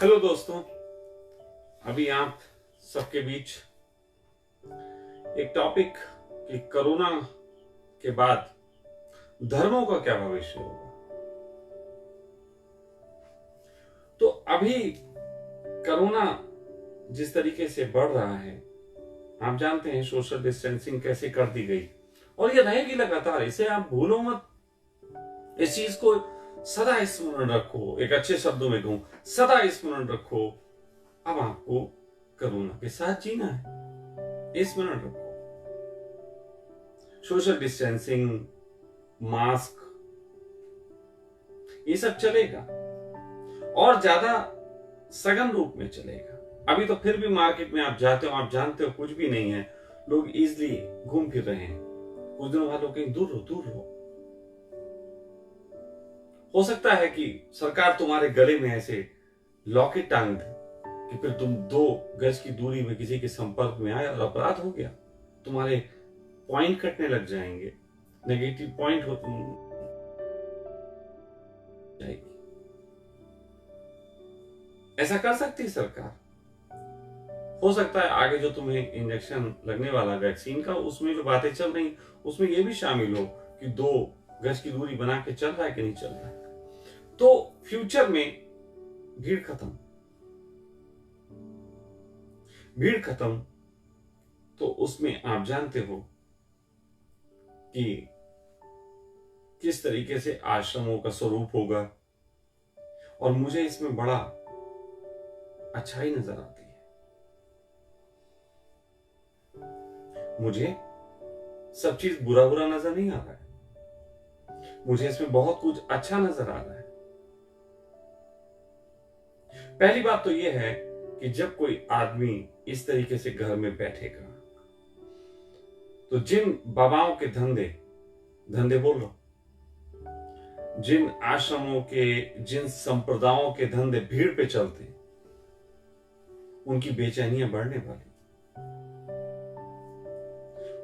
Hello दोस्तों, अभी आप सबके बीच एक टॉपिक कि कोरोना के बाद धर्मों का क्या भविष्य होगा। तो अभी कोरोना जिस तरीके से बढ़ रहा है, आप जानते हैं सोशल डिस्टेंसिंग कैसे कर दी गई और ये रहेगी लगातार। इसे आप भूलो मत, इस चीज को सदा स्मरण रखो। एक अच्छे शब्दों में कहूं, सदा स्मरण रखो। अब आपको कोरोना के साथ जीना है, स्मरण रखो। सोशल डिस्टेंसिंग, मास्क, ये सब चलेगा और ज्यादा सघन रूप में चलेगा। अभी तो फिर भी मार्केट में आप जाते हो, आप जानते हो कुछ भी नहीं है, लोग इजीली घूम फिर रहे हैं। कुछ दिनों बाद लोग कहीं दूर रहो, दूर रहो। हो सकता है कि सरकार तुम्हारे गले में ऐसे लॉकेट टांग दे कि फिर तुम 2 गज की दूरी में किसी के संपर्क में आए और अपराध हो गया, तुम्हारे पॉइंट कटने लग जाएंगे, नेगेटिव पॉइंट हो जाएगी। ऐसा कर सकती है सरकार। हो सकता है आगे जो तुम्हें इंजेक्शन लगने वाला वैक्सीन का, उसमें जो बातें चल रही उसमें यह भी शामिल हो कि 2 गज की दूरी बना के चल रहा है कि नहीं चल रहा है। तो फ्यूचर में भीड़ खत्म, भीड़ खत्म। तो उसमें आप जानते हो कि किस तरीके से आश्रमों का स्वरूप होगा और मुझे इसमें बड़ा अच्छाई नजर आती है। मुझे सब चीज बुरा बुरा नजर नहीं आ रहा है, मुझे इसमें बहुत कुछ अच्छा नजर आ रहा है। पहली बात तो यह है कि जब कोई आदमी इस तरीके से घर में बैठेगा तो जिन बाबाओं के धंधे बोल रहा हूं, जिन आश्रमों के, जिन संप्रदायों के धंधे भीड़ पे चलते हैं, उनकी बेचैनियां बढ़ने वाली।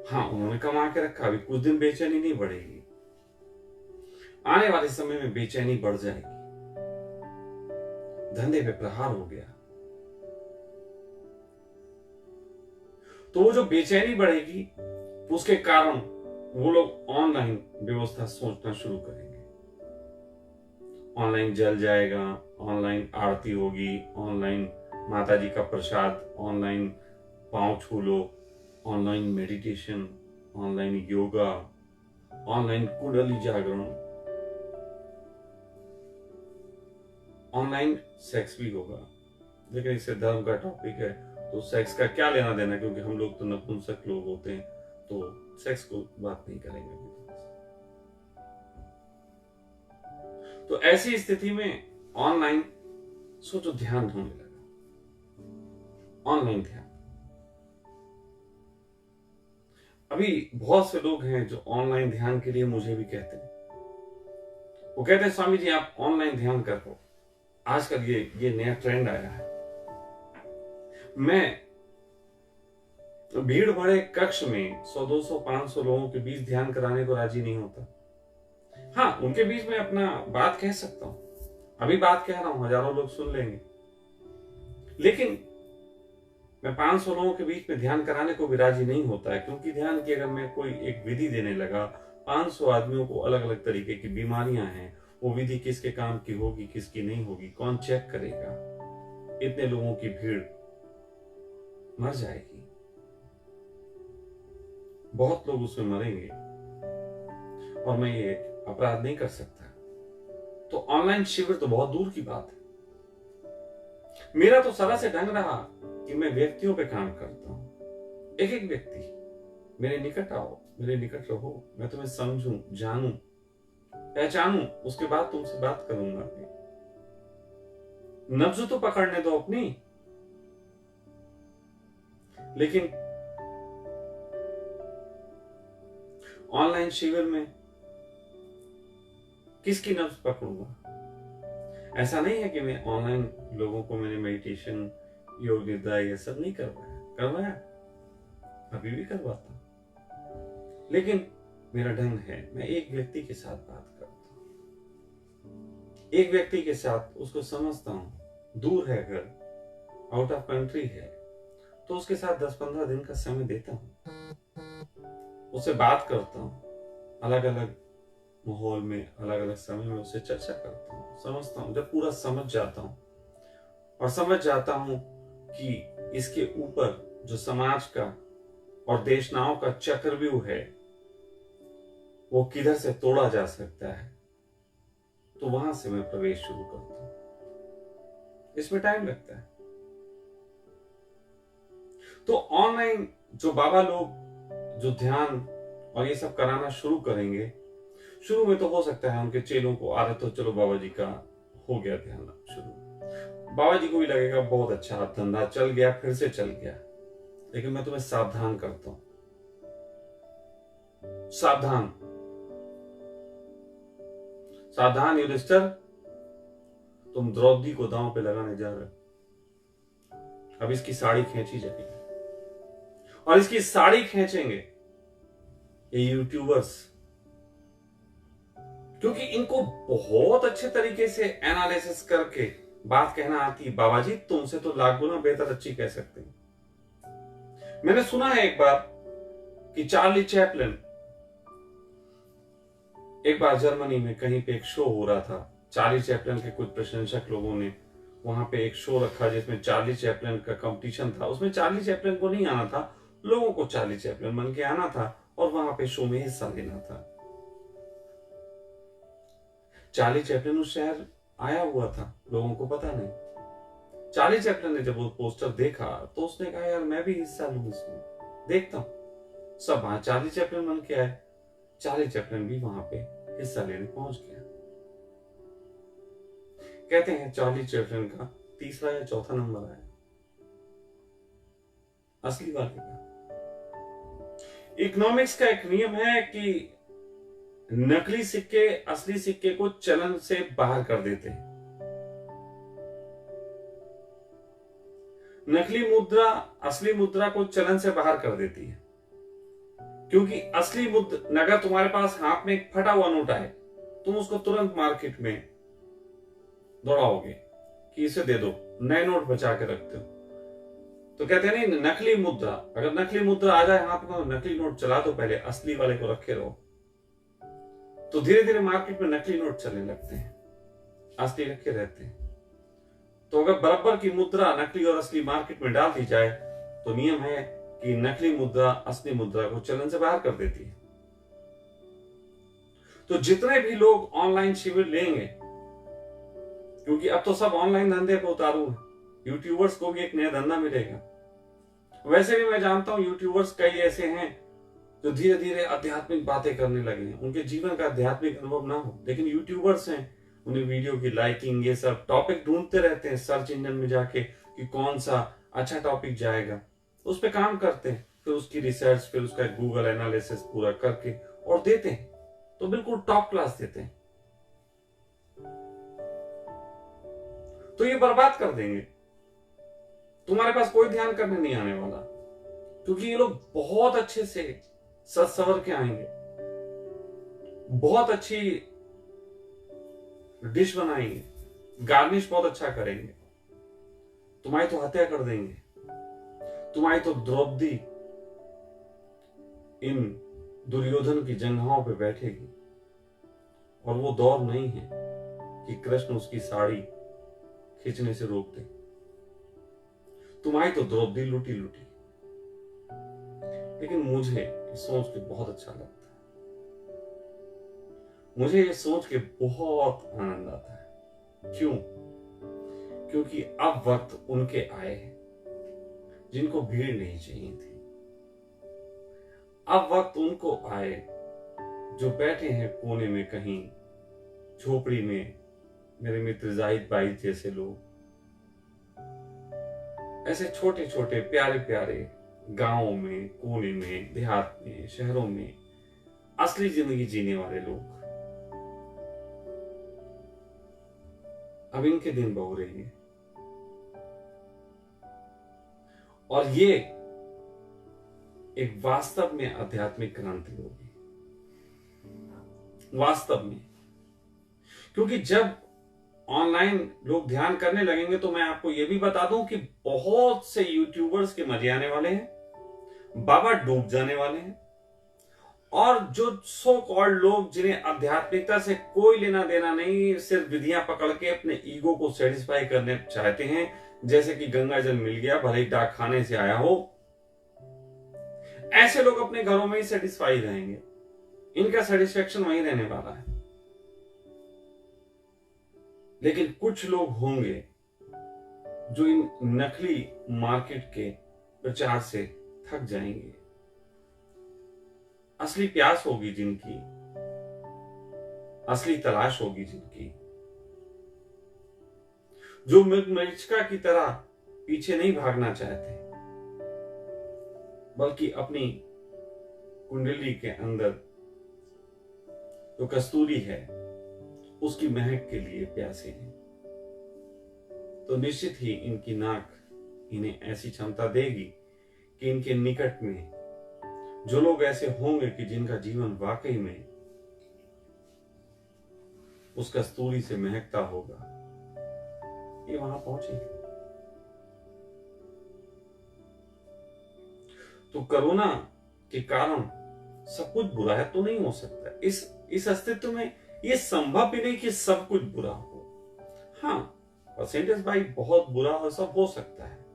हाँ, उन्होंने कमा के रखा, अभी कुछ दिन बेचैनी नहीं बढ़ेगी, आने वाले समय में बेचैनी बढ़ जाएगी। धंधे पे प्रहार हो गया तो वो जो बेचैनी बढ़ेगी, उसके कारण वो लोग ऑनलाइन व्यवस्था सोचना शुरू करेंगे। ऑनलाइन जल जाएगा, ऑनलाइन आरती होगी, ऑनलाइन माता जी का प्रसाद, ऑनलाइन पांव छू लो, online meditation, online yoga, online कुंडली जागरण, ऑनलाइन सेक्स भी होगा। लेकिन इससे धर्म का टॉपिक है तो सेक्स का क्या लेना देना, क्योंकि हम लोग तो नपुंसक लोग होते हैं, तो सेक्स को बात नहीं करेंगे। तो ऐसी स्थिति में ऑनलाइन सोचो, ध्यान होने लगा, ऑनलाइन ध्यान। अभी बहुत से लोग हैं जो ऑनलाइन ध्यान के लिए मुझे भी कहते हैं। वो कहते हैं स्वामी जी आप ऑनलाइन ध्यान करो, आजकल ये नया ट्रेंड आया है। मैं भीड़ भरे कक्ष में 100, 200, 500 लोगों के बीच ध्यान कराने को राजी नहीं होता। हाँ, उनके बीच में अपना बात कह सकता हूं, अभी बात कह रहा हूं, हजारों लोग सुन लेंगे। लेकिन मैं 500 लोगों के बीच में ध्यान कराने को भी राजी नहीं होता है, क्योंकि ध्यान की अगर मैं कोई एक विधि देने लगा, 500 आदमियों को अलग अलग तरीके की बीमारियां हैं, वो विधि किसके काम की होगी, किसकी नहीं होगी, कौन चेक करेगा? इतने लोगों की भीड़ मर जाएगी, बहुत लोग उसमें मरेंगे और मैं ये अपराध नहीं कर सकता। तो ऑनलाइन शिविर तो बहुत दूर की बात है। मेरा तो सदा से ढंग रहा कि मैं व्यक्तियों पे काम करता हूं। एक एक व्यक्ति मेरे निकट आओ, मेरे निकट रहो, मैं तुम्हें समझूं, जानूं, पहचानूं, उसके बाद तुमसे बात करूंगा। नब्ज तो पकड़ने दो अपनी। लेकिन ऑनलाइन शिविर में किसकी नब्ज पकड़ूंगा? ऐसा नहीं है कि मैं ऑनलाइन लोगों को मैंने मेडिटेशन, योग निद्रा ये सब नहीं करवाया, अभी भी करवाता हूं। लेकिन मेरा ढंग है, मैं एक व्यक्ति के साथ बात करता हूं, एक व्यक्ति के साथ उसको समझता हूं, दूर है घर, आउट ऑफ कंट्री है, तो उसके साथ 10-15 दिन का समय देता हूँ, उससे बात करता हूँ, अलग अलग माहौल में अलग अलग समय में उससे चर्चा करता हूँ, समझता हूँ। जब पूरा समझ जाता हूँ और समझ जाता हूँ कि इसके ऊपर जो समाज का और देशनाव का चक्रव्यूह है वो किधर से तोड़ा जा सकता है, तो वहां से मैं प्रवेश शुरू करता हूं। इसमें टाइम लगता है। तो ऑनलाइन जो बाबा लोग जो ध्यान और ये सब कराना शुरू करेंगे, शुरू में तो हो सकता है उनके चेलों को आदत हो, चलो बाबा जी का हो गया ध्यान शुरू, बाबा जी को भी लगेगा बहुत अच्छा धंधा चल गया, फिर से चल गया। लेकिन मैं तुम्हें सावधान करता हूं, सावधान सावधान युधिष्ठिर, तुम द्रौपदी को दांव पे लगाने जा रहे हो। अब इसकी साड़ी खींची जाएगी और इसकी साड़ी खींचेंगे ये यूट्यूबर्स, क्योंकि इनको बहुत अच्छे तरीके से एनालिसिस करके बात कहना आती है। बाबा जी तुमसे तो लाख गुना बेहतर अच्छी कह सकते हैं। मैंने सुना है एक बार कि चार्ली चैपलिन, एक बार जर्मनी में कहीं पे एक शो हो रहा था, चार्ली चैपलिन के कुछ प्रशंसक लोगों ने वहां पे एक शो रखा जिसमें चार्ली चैपलिन का कंपटीशन था। उसमें चार्ली चैपलिन को नहीं आना था, लोगों को चार्ली चैपलिन बन के आना था और वहां पे शो में हिस्सा लेना था। चार्ली चैपलिन उस शहर आया हुआ था, लोगों को पता नहीं। चार्ली चैपलिन ने जब वो पोस्टर देखा तो उसने कहा यार मैं भी हिस्सा लूं इसमें, देखता हूं। सब वहां चार्ली चैपलिन बन के आए, चार्ली चैपलिन भी वहां पे हिस्सा लेने पहुंच गया। कहते हैं चार्ली चैपलिन का तीसरा या चौथा नंबर आया, असली वाले का। इकोनॉमिक्स का एक नियम है कि नकली सिक्के असली सिक्के को चलन से बाहर कर देते हैं। नकली मुद्रा असली मुद्रा को चलन से बाहर कर देती है, क्योंकि असली मुद्रा, अगर तुम्हारे पास हाथ में एक फटा हुआ नोट आए, तुम उसको तुरंत मार्केट में दौड़ाओगे कि इसे दे दो, नए नोट बचा के रखते हो। तो कहते हैं नहीं, नकली मुद्रा, अगर नकली मुद्रा आ जाए हाथ में, नकली नोट चला दो, पहले असली वाले को रखे रहो। तो धीरे धीरे मार्केट में नकली नोट चलने लगते हैं, असली रखे रहते हैं। तो अगर बराबर की मुद्रा नकली और असली मार्केट में डाल दी जाए तो नियम है कि नकली मुद्रा असली मुद्रा को चलन से बाहर कर देती है। तो जितने भी लोग ऑनलाइन शिविर लेंगे, क्योंकि अब तो सब ऑनलाइन धंधे को उतारू है, यूट्यूबर्स को भी एक नया धंधा मिलेगा। वैसे भी मैं जानता हूं यूट्यूबर्स कई ऐसे हैं जो धीरे धीरे आध्यात्मिक बातें करने लगे हैं, उनके जीवन का आध्यात्मिक अनुभव ना हो, लेकिन यूट्यूबर्स हैं, उन्हें वीडियो की लाइकिंग, ये सब टॉपिक ढूंढते रहते हैं सर्च इंजन में जाके कि कौन सा अच्छा टॉपिक जाएगा, उस पर काम करते हैं, फिर उसकी रिसर्च, फिर उसका गूगल एनालिसिस पूरा करके और देते हैं, तो बिल्कुल टॉप क्लास देते हैं। तो ये बर्बाद कर देंगे, तुम्हारे पास कोई ध्यान करने नहीं आने वाला, क्योंकि ये लोग बहुत अच्छे से सज सवर के आएंगे, बहुत अच्छी डिश बनाएंगे, गार्निश बहुत अच्छा करेंगे, तुम्हारी तो हत्या कर देंगे, तुम्हारी तो द्रौपदी इन दुर्योधन की जंघाओं पे बैठेगी। और वो दौर नहीं है कि कृष्ण उसकी साड़ी खींचने से रोक दे, तुम्हारी तो द्रौपदी लूटी लूटी। लेकिन मुझे ये सोच के बहुत अच्छा लगता है, मुझे ये सोच के बहुत आनंद आता है। क्यों? क्योंकि अब वक्त उनके आए हैं जिनको भीड़ नहीं चाहिए थी। अब वक्त उनको आए जो बैठे हैं कोने में कहीं झोपड़ी में, मेरे मित्र जाहिद भाई जैसे लोग, ऐसे छोटे छोटे प्यारे प्यारे गांवों में, कोने में, देहात में, शहरों में असली जिंदगी जीने वाले लोग। अब इनके दिन बहु रही है और ये एक वास्तव में आध्यात्मिक क्रांति होगी, वास्तव में। क्योंकि जब ऑनलाइन लोग ध्यान करने लगेंगे तो मैं आपको यह भी बता दूं कि बहुत से यूट्यूबर्स के मजे आने वाले हैं, बाबा डूब जाने वाले हैं, और जो सो कॉल्ड लोग जिन्हें आध्यात्मिकता से कोई लेना देना नहीं, सिर्फ विधियां पकड़ के अपने ईगो को सेटिस्फाई करने चाहते हैं, जैसे कि गंगा जल मिल गया भले ही डाक खाने से आया हो, ऐसे लोग अपने घरों में ही सेटिस्फाई रहेंगे। इनका सेटिस्फेक्शन वहीं रहने वाला है। लेकिन कुछ लोग होंगे जो इन नकली मार्केट के प्रचार से थक जाएंगे। असली प्यास होगी जिनकी, असली तलाश होगी जिनकी, जो मृगमरीचिका की तरह पीछे नहीं भागना चाहते, बल्कि अपनी कुंडली के अंदर जो कस्तूरी है उसकी महक के लिए प्यासे हैं, तो निश्चित ही इनकी नाक इन्हें ऐसी क्षमता देगी कि इनके निकट में जो लोग ऐसे होंगे कि जिनका जीवन वाकई में उस कस्तूरी से महकता होगा, ये वहां पहुंचेंगे। तो कोरोना के कारण सब कुछ बुरा है तो नहीं हो सकता। इस अस्तित्व में ये संभव भी नहीं कि सब कुछ बुरा हो। हाँ, परसेंटेज भाई बहुत बुरा और सब हो सकता है,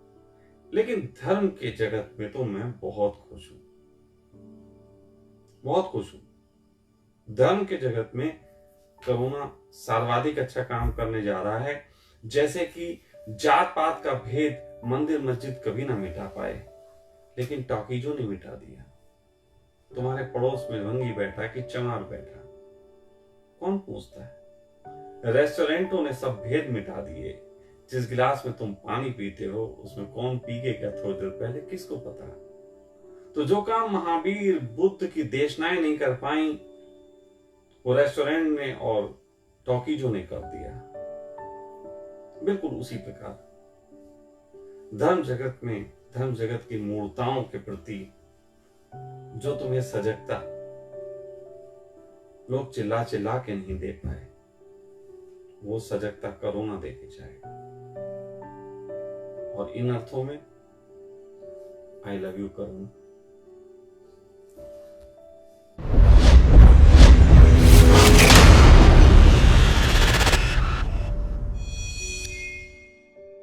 लेकिन धर्म के जगत में तो मैं बहुत खुश हूं, बहुत खुश हूं। धर्म के जगत में कोरोना सर्वाधिक अच्छा काम करने जा रहा है। जैसे कि जात पात का भेद मंदिर मस्जिद कभी ना मिटा पाए, लेकिन टॉकीजों ने मिटा दिया। तुम्हारे पड़ोस में रंगी बैठा कि चमार बैठा, कौन पूछता है। रेस्टोरेंटों ने सब भेद मिटा दिए। जिस गिलास में तुम पानी पीते हो उसमें कौन पी के क्या थोड़ी देर पहले, किसको पता। तो जो काम महावीर बुद्ध की देशनाएं नहीं कर पाई, वो रेस्टोरेंट ने और टॉकीजों ने कर दिया। बिल्कुल उसी प्रकार धर्म जगत में, धर्म जगत की मूर्ताओं के प्रति जो तुम्हें सजगता लोग चिल्ला चिल्ला के नहीं दे पाए, वो सजगता कोरोना दे के जाएगा। और इन अर्थों में आई लव यू करुणा।